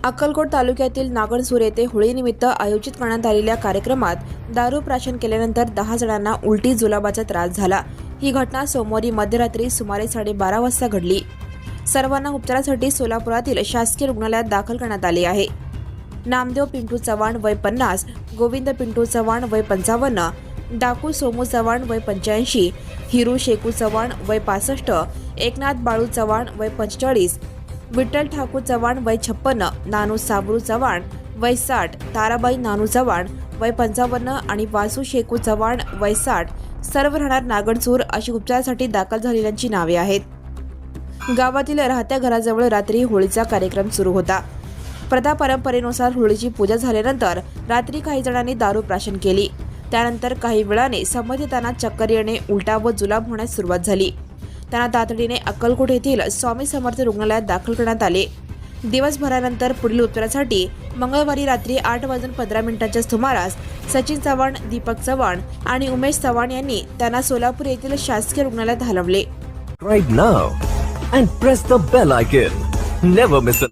अक्कलकोट तालुक्यातील नागणसूर येथे होळीनिमित्त आयोजित करण्यात आलेल्या कार्यक्रमात दारू प्राशन केल्यानंतर 10 जणांना उलटी जुलाबाचा त्रास झाला। ही घटना सोमवारी मध्यरात्री सुमारे 12:30 वाजता घडली। सर्वांना उपचारासाठी सोलापुरातील शासकीय रुग्णालयात दाखल करण्यात आले आहे। नामदेव पिंटू चव्हाण वय 50, गोविंद पिंटू चव्हाण वय 55, डाकू सोमू चव्हाण वय 85, हिरू शेकू चव्हाण वय 65, एकनाथ बाळू चव्हाण वय 45, विठ्ठल ठाकूर चव्हाण वय 56, नानू साबरू चव्हाण वय 60, ताराबाई नानू चव्हाण वय 55 आणि वासू शेकू चव्हाण वय 60 सर्व राहणार नागणसूर अशी उपचारासाठी दाखल झालेल्यांची नावे आहेत। गावातील राहत्या घराजवळ रात्री होळीचा कार्यक्रम सुरू होता। प्रथा परंपरेनुसार होळीची पूजा झाल्यानंतर रात्री काही जणांनी दारू प्राशन केली। त्यानंतर काही वेळाने संबंधितांना चक्कर येणे, उलटा व जुलाब होण्यास सुरुवात झाली। त्यांना तातडीने अक्कलकोट येथील स्वामी समर्थ रुग्णालयात दाखल करण्यात आले। दिवसभरानंतर पुढील उपचारासाठी मंगळवारी रात्री 8:15च्या सुमारास सचिन चव्हाण, दीपक चव्हाण आणि उमेश चव्हाण यांनी त्यांना सोलापूर येथील शासकीय रुग्णालयात हलवले। Subscribe now and press the bell icon. Never miss an